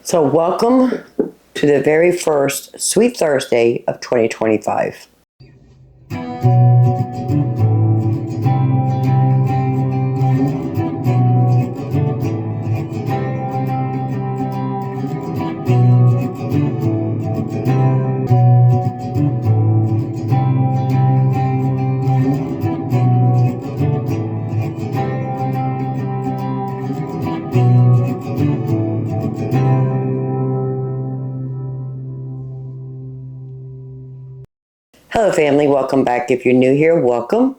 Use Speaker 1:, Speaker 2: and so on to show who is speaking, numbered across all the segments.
Speaker 1: So welcome to the very first Sweet Thursday of 2025. Hello family, welcome back. If you're new here, welcome.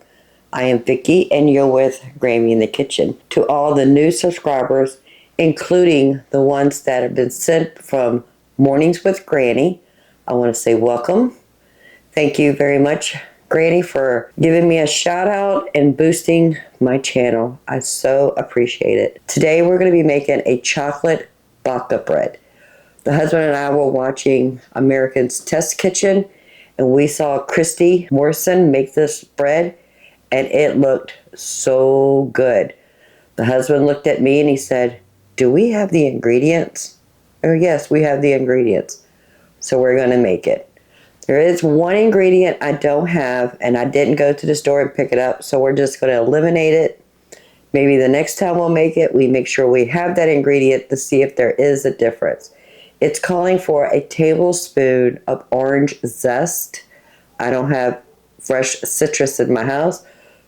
Speaker 1: I am Vicki and you're with Grammy in the Kitchen. To all the new subscribers, including the ones that have been sent from Mornings with Granny, I want to say welcome. Thank you very much, Granny, for giving me a shout out and boosting my channel. I so appreciate it. Today we're going to be making a chocolate Babka bread. The husband and I were watching American's Test Kitchen, and we saw Christie Morrison make this bread, and it looked so good. The husband looked at me and he said, "Do we have the ingredients?" Oh, yes, we have the ingredients. So we're going to make it. There is one ingredient I don't have, and I didn't go to the store and pick it up, so we're just going to eliminate it. Maybe the next time we'll make it, we make sure we have that ingredient to see if there is a difference. It's calling for a tablespoon of orange zest. I don't have fresh citrus in my house,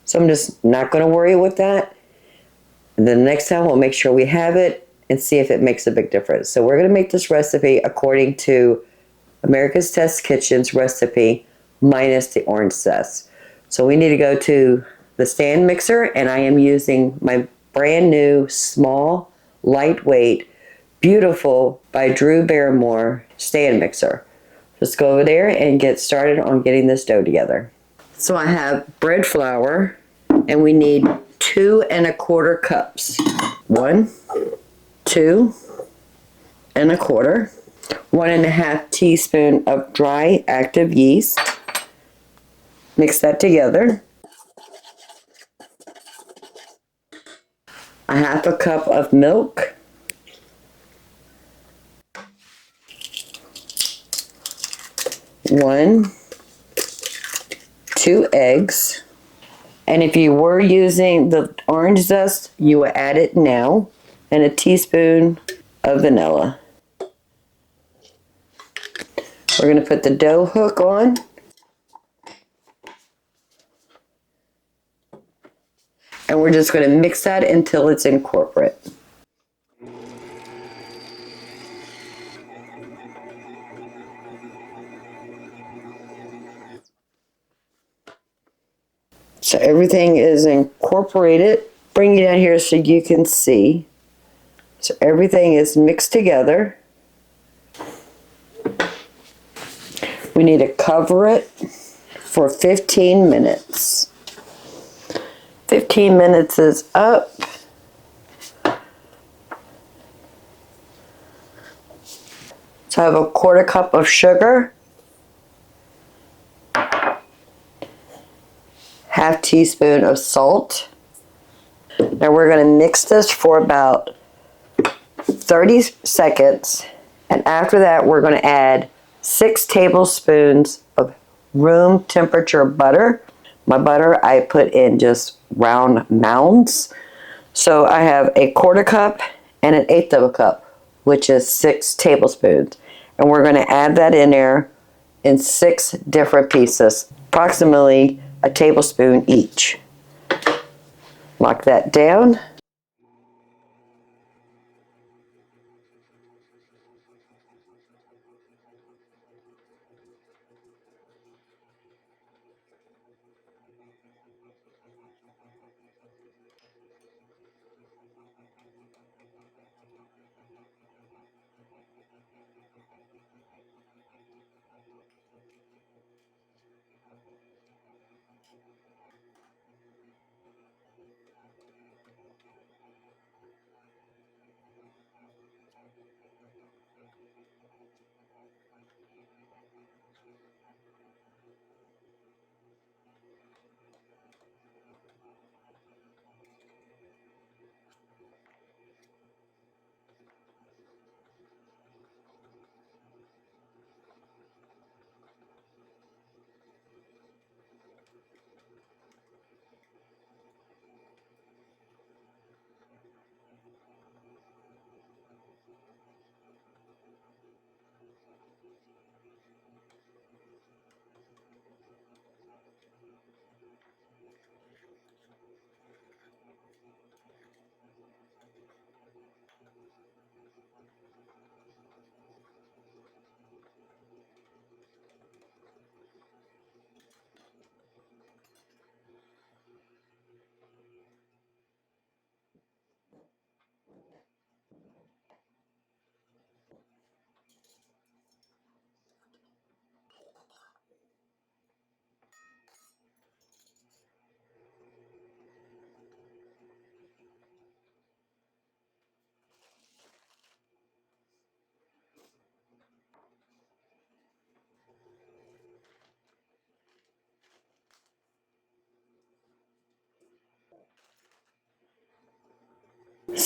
Speaker 1: so I'm just not going to worry with that. And the next time we'll make sure we have it and see if it makes a big difference. So we're going to make this recipe according to America's Test Kitchen's recipe minus the orange zest. So we need to go to the stand mixer, and I am using my brand new, small, lightweight, beautiful by Drew Barrymore stand mixer. Let's go over there and get started on getting this dough together. So I have bread flour, and we need 2 1/4 cups. 1, 2 1/4. 1 1/2 teaspoon of dry active yeast. Mix that together. 1/2 cup of milk. 2 eggs. And if you were using the orange zest, you would add it now. And a teaspoon of vanilla. We're going to put the dough hook on. And we're just going to mix that until it's incorporate. So everything is incorporated. Bring it down here so you can see. So everything is mixed together. We need to cover it for 15 minutes. 15 minutes is up. So I have a 1/4 cup of sugar. 1/2 teaspoon of salt. Now we're going to mix this for about 30 seconds, and after that we're going to add 6 tablespoons of room temperature butter. My butter I put in just round mounds. So I have a 1/4 cup and 1/8 of a cup, which is 6 tablespoons. And we're going to add that in there in 6 different pieces, approximately a tablespoon each. Lock that down.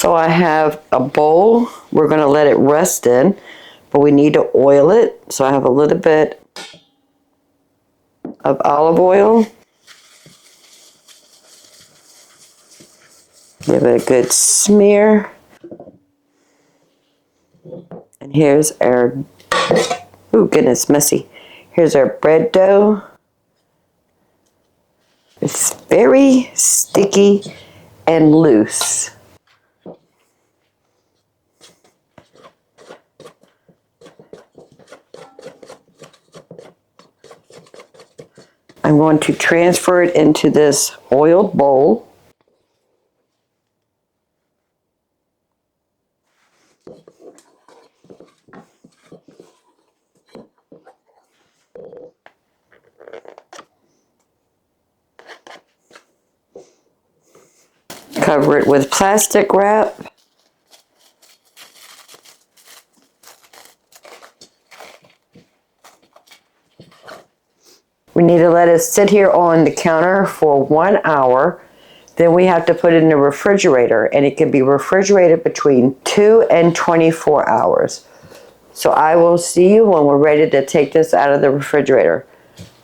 Speaker 1: So I have a bowl we're going to let it rest in, but we need to oil it. So I have a little bit of olive oil. Give it a good smear. And here's our, oh goodness, messy. Here's our bread dough. It's very sticky and loose. I'm going to transfer it into this oiled bowl. Cover it with plastic wrap. We need to let it sit here on the counter for 1 hour. Then we have to put it in the refrigerator, and it can be refrigerated between 2 and 24 hours. So I will see you when we're ready to take this out of the refrigerator.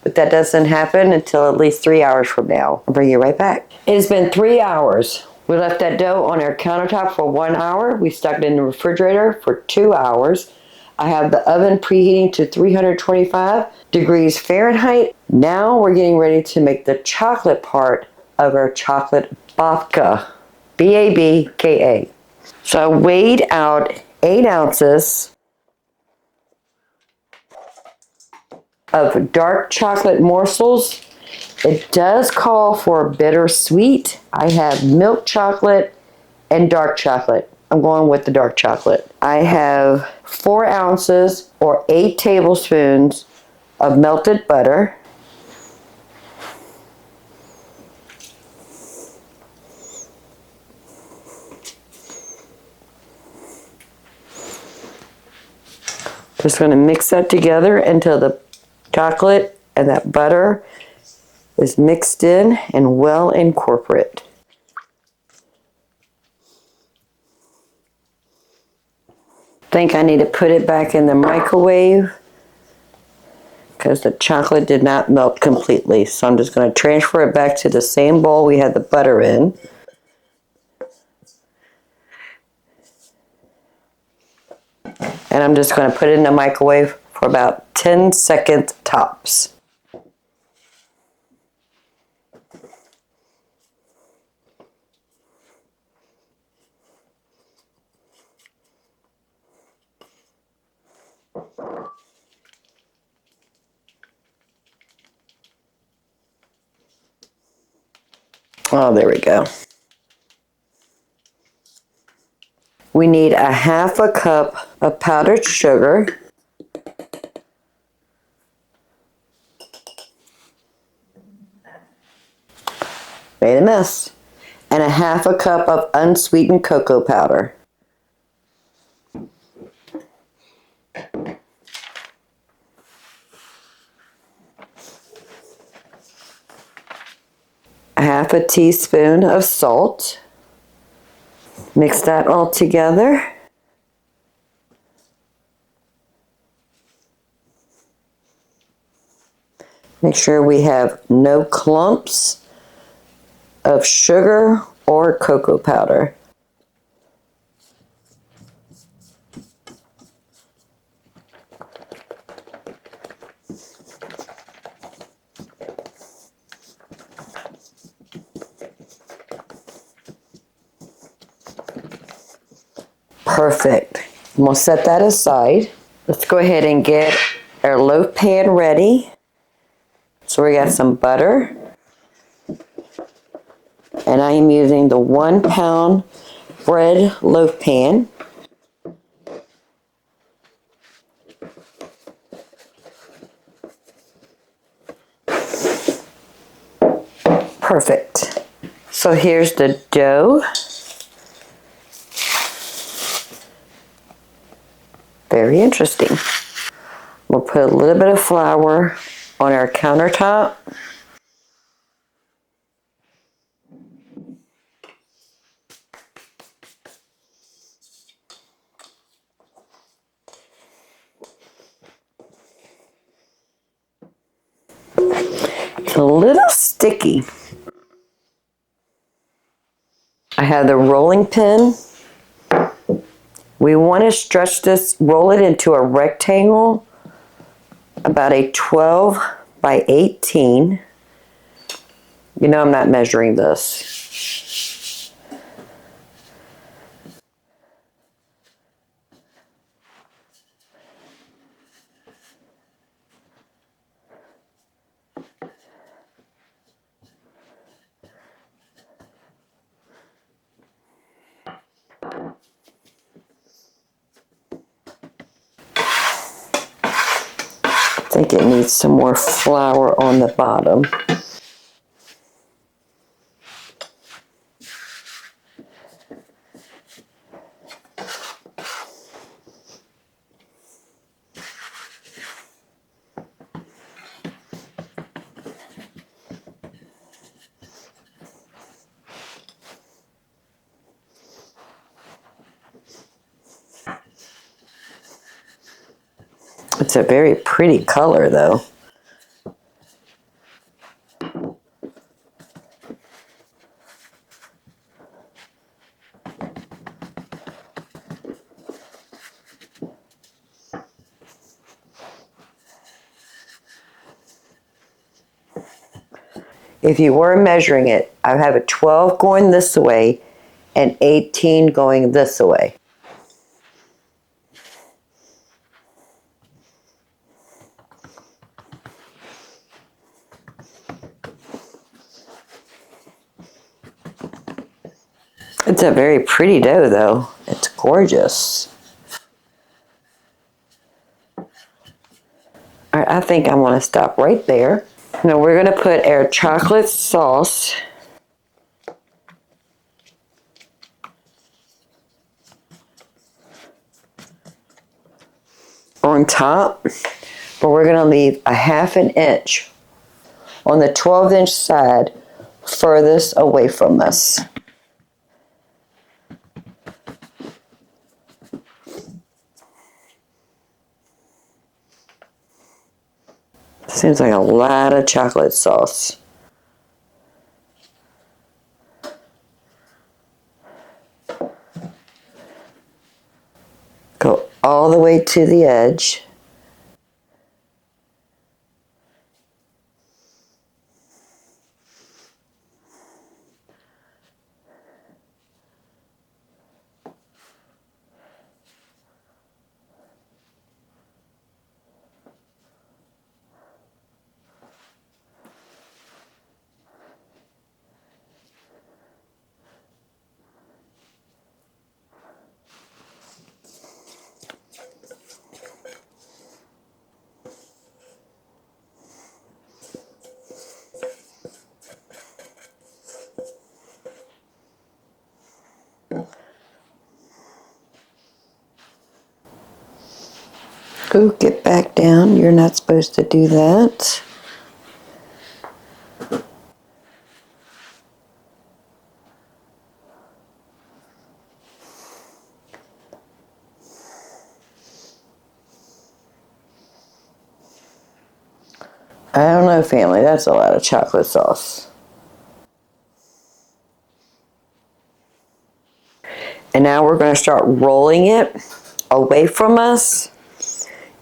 Speaker 1: But that doesn't happen until at least 3 hours from now. I'll bring you right back. It has been 3 hours. We left that dough on our countertop for 1 hour. We stuck it in the refrigerator for 2 hours. I have the oven preheating to 325 degrees Fahrenheit. Now we're getting ready to make the chocolate part of our chocolate babka. B-A-B-K-A. So I weighed out 8 ounces of dark chocolate morsels. It does call for bittersweet. I have milk chocolate and dark chocolate. I'm going with the dark chocolate. I have 4 ounces or 8 tablespoons of melted butter. Just going to mix that together until the chocolate and that butter is mixed in and well incorporate. Think I need to put it back in the microwave because the chocolate did not melt completely. So I'm just going to transfer it back to the same bowl we had the butter in. And I'm just going to put it in the microwave for about 10 seconds tops. Oh, there we go. We need a half a cup of powdered sugar. Made a mess. And a half a cup of unsweetened cocoa powder. A half a teaspoon of salt. Mix that all together. Make sure we have no clumps of sugar or cocoa powder. Perfect. We'll set that aside. Let's go ahead and get our loaf pan ready. So we got some butter. And I am using the 1 pound bread loaf pan. Perfect. So here's the dough. Very interesting. We'll put a little bit of flour on our countertop. It's a little sticky. I have the rolling pin. We want to stretch this, roll it into a rectangle, about a 12 by 18. You know I'm not measuring this. I think it needs some more flour on the bottom. It's a very pretty color though. If you were measuring it, I have a 12 going this way and 18 going this way. It's a very pretty dough though. It's gorgeous. All right, I think I'm going to stop right there. Now we're going to put our chocolate sauce on top, but we're going to leave a ½ inch on the 12-inch side furthest away from us. Seems like a lot of chocolate sauce. Go all the way to the edge. Ooh, get back down. You're not supposed to do that. I don't know, family. That's a lot of chocolate sauce. And now we're going to start rolling it away from us,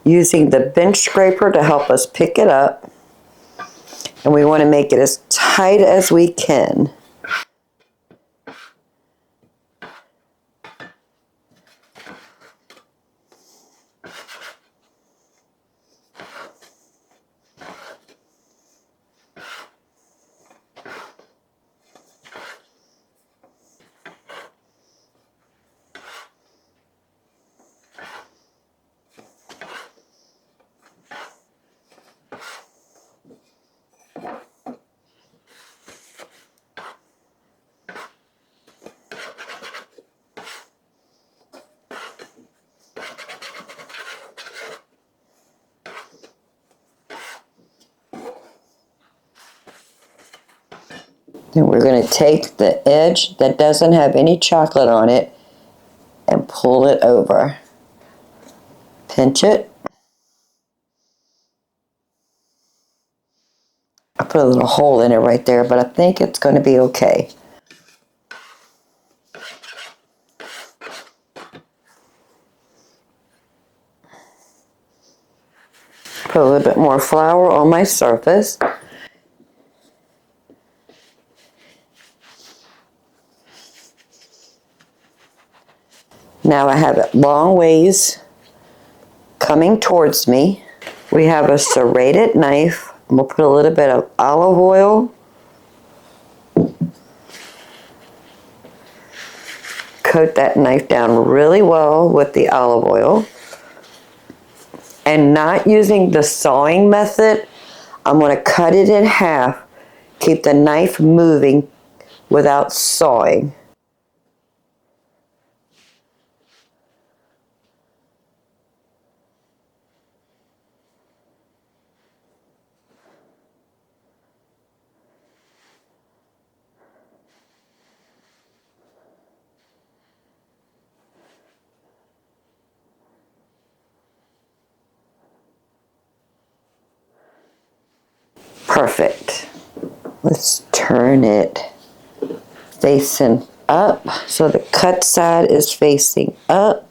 Speaker 1: using the bench scraper to help us pick it up. And we want to make it as tight as we can. And we're going to take the edge that doesn't have any chocolate on it and pull it over. Pinch it. I put a little hole in it right there, but I think it's going to be okay. Put a little bit more flour on my surface. Now I have it long ways coming towards me. We have a serrated knife. I'm going to put a little bit of olive oil. Coat that knife down really well with the olive oil. And not using the sawing method, I'm going to cut it in half. Keep the knife moving without sawing. Perfect. Let's turn it facing up so the cut side is facing up.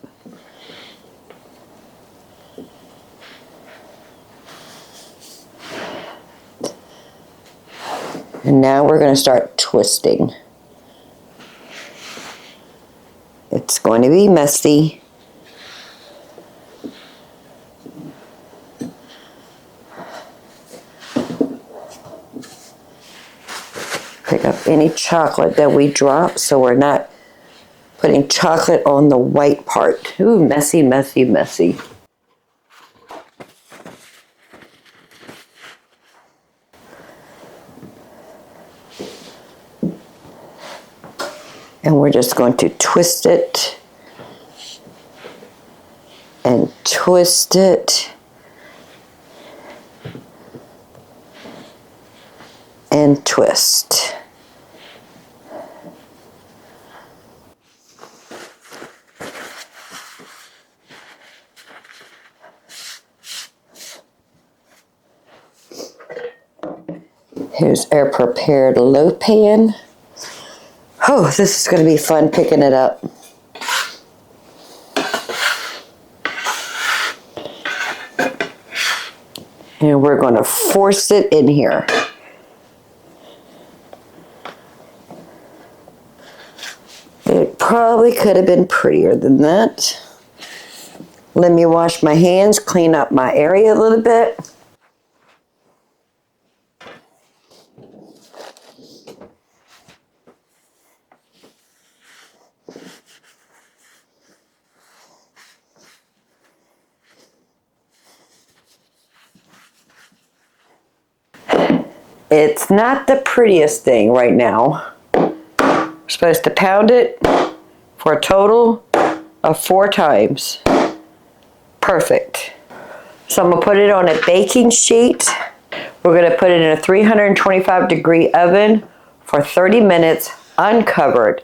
Speaker 1: And now we're going to start twisting. It's going to be messy. Pick up any chocolate that we drop so we're not putting chocolate on the white part. Ooh, messy, messy, messy. And we're just going to twist it and twist it and twist. Here's our prepared loaf pan. Oh, this is going to be fun picking it up. And we're going to force it in here. It probably could have been prettier than that. Let me wash my hands, clean up my area a little bit. It's not the prettiest thing right now. We're supposed to pound it for a total of 4 times. Perfect. So I'm going to put it on a baking sheet. We're going to put it in a 325-degree oven for 30 minutes uncovered.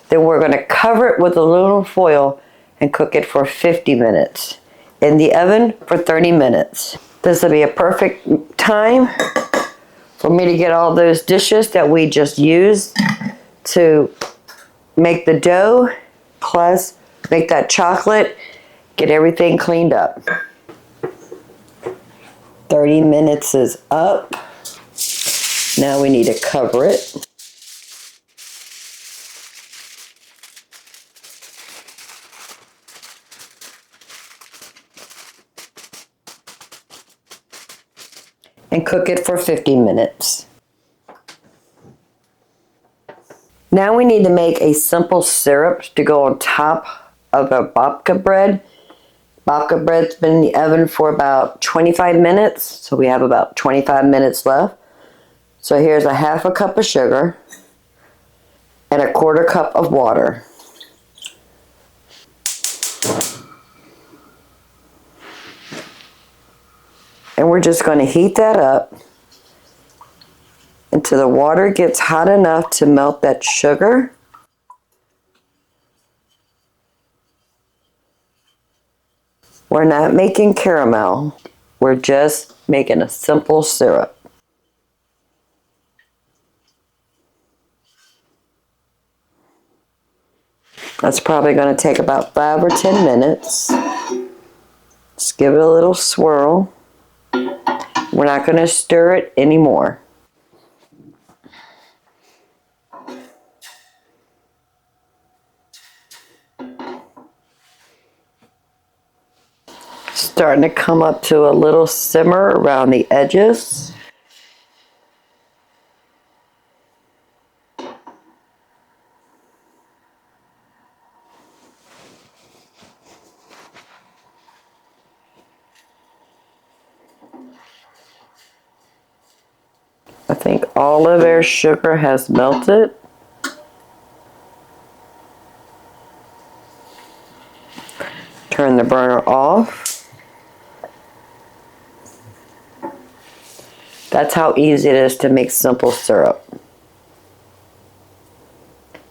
Speaker 1: Then we're going to cover it with aluminum foil and cook it for 50 minutes in the oven for 30 minutes. This will be a perfect time for me to get all those dishes that we just used to make the dough, plus make that chocolate, get everything cleaned up. 30 minutes is up. Now we need to cover it. And cook it for 50 minutes. Now we need to make a simple syrup to go on top of our babka bread. Babka bread's been in the oven for about 25 minutes, so we have about 25 minutes left. So here's a half a cup of sugar and a 1/4 cup of water. And we're just going to heat that up until the water gets hot enough to melt that sugar. We're not making caramel. We're just making a simple syrup. That's probably going to take about 5 or 10 minutes. Just give it a little swirl. We're not going to stir it anymore. Starting to come up to a little simmer around the edges. I think all of our sugar has melted. Turn the burner off. That's how easy it is to make simple syrup.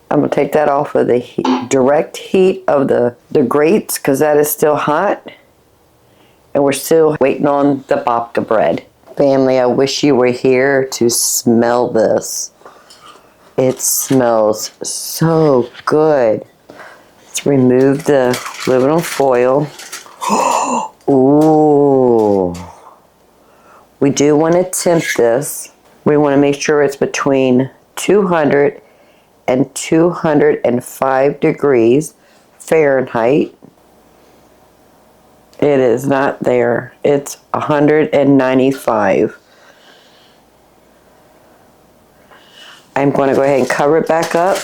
Speaker 1: I'm going to take that off of the direct heat of the grates because that is still hot. And we're still waiting on the babka bread. Family, I wish you were here to smell this. It smells so good. Let's remove the aluminum foil. Ooh. We do want to temp this. We want to make sure it's between 200 and 205 degrees Fahrenheit. It is not there. It's 195. I'm going to go ahead and cover it back up.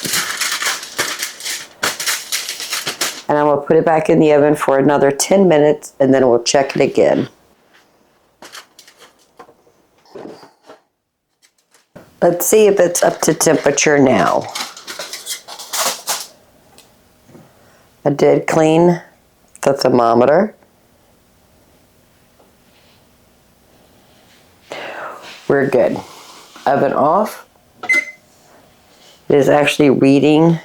Speaker 1: And I'm going to put it back in the oven for another 10 minutes and then we'll check it again. Let's see if it's up to temperature now. I did clean the thermometer. We're good. Oven off. It is actually reading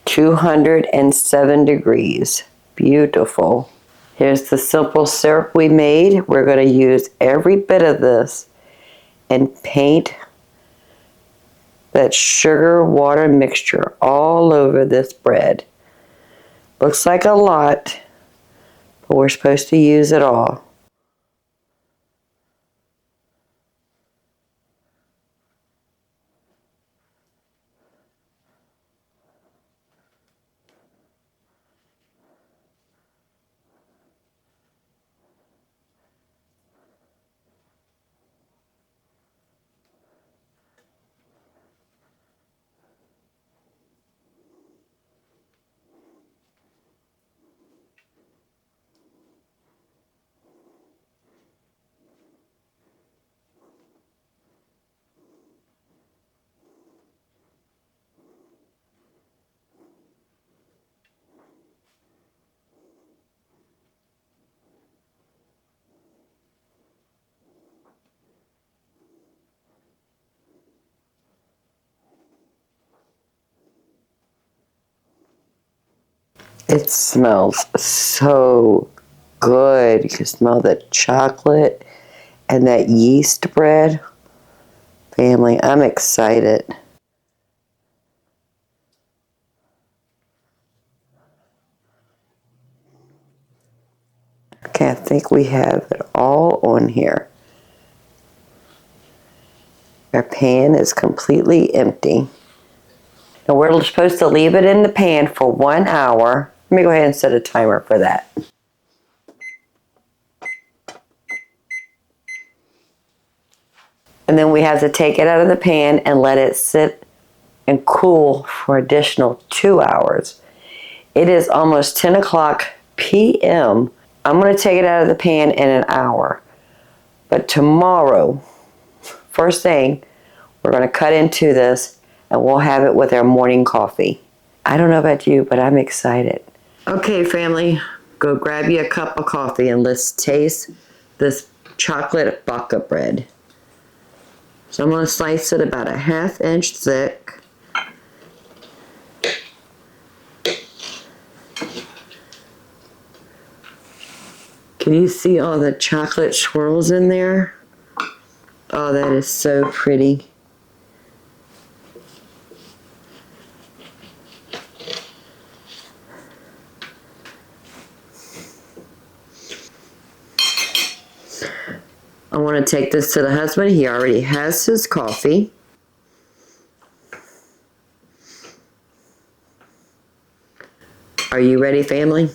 Speaker 1: 207 degrees. Beautiful. Here's the simple syrup we made. We're going to use every bit of this and paint that sugar water mixture all over this bread. Looks like a lot, but we're supposed to use it all. It smells so good. You can smell the chocolate and that yeast bread. Family, I'm excited. Okay, I think we have it all on here. Our pan is completely empty. Now we're supposed to leave it in the pan for 1 hour. Let me go ahead and set a timer for that. And then we have to take it out of the pan and let it sit and cool for additional 2 hours. It is almost 10 o'clock p.m. I'm going to take it out of the pan in an hour. But tomorrow, first thing, we're going to cut into this and we'll have it with our morning coffee. I don't know about you, but I'm excited. Okay, family, go grab you a cup of coffee and let's taste this chocolate babka bread. So I'm going to slice it about a 1/2 inch thick. Can you see all the chocolate swirls in there? Oh, that is so pretty. I want to take this to the husband. He already has his coffee. Are you ready, family?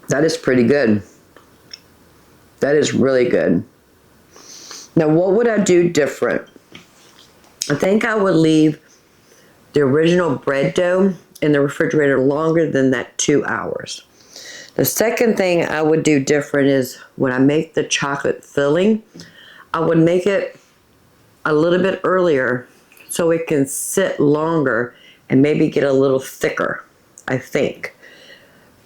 Speaker 1: That is pretty good. That is really good. Now, what would I do different? I think I would leave the original bread dough in the refrigerator longer than that 2 hours. The second thing I would do different is when I make the chocolate filling, I would make it a little bit earlier so it can sit longer and maybe get a little thicker, I think.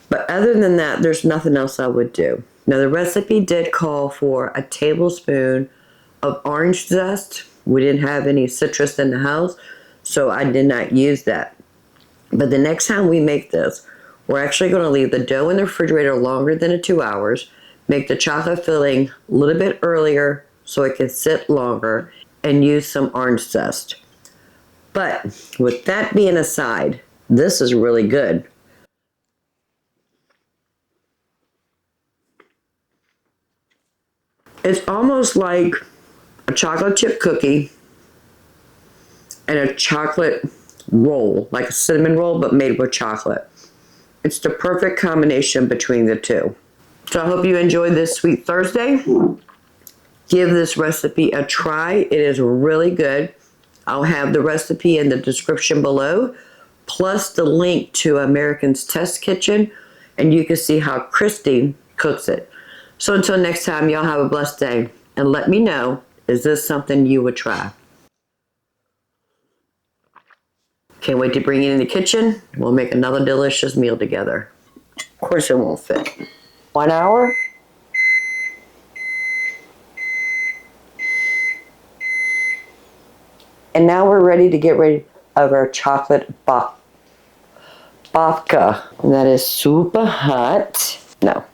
Speaker 1: But other than that, there's nothing else I would do. Now, the recipe did call for a tablespoon of orange zest. We didn't have any citrus in the house, so I did not use that. But the next time we make this, we're actually going to leave the dough in the refrigerator longer than 2 hours, make the chocolate filling a little bit earlier so it can sit longer, and use some orange zest. But with that being aside, this is really good. It's almost like a chocolate chip cookie and a chocolate roll, like a cinnamon roll, but made with chocolate. It's the perfect combination between the two. So I hope you enjoyed this Sweet Thursday. Give this recipe a try. It is really good. I'll have the recipe in the description below, plus the link to American's Test Kitchen, and you can see how Christie cooks it. So until next time, y'all have a blessed day, and let me know, is this something you would try? Can't wait to bring it in the kitchen. We'll make another delicious meal together. Of course it won't fit. 1 hour? And now we're ready to get rid of our chocolate babka. And that is super hot. No.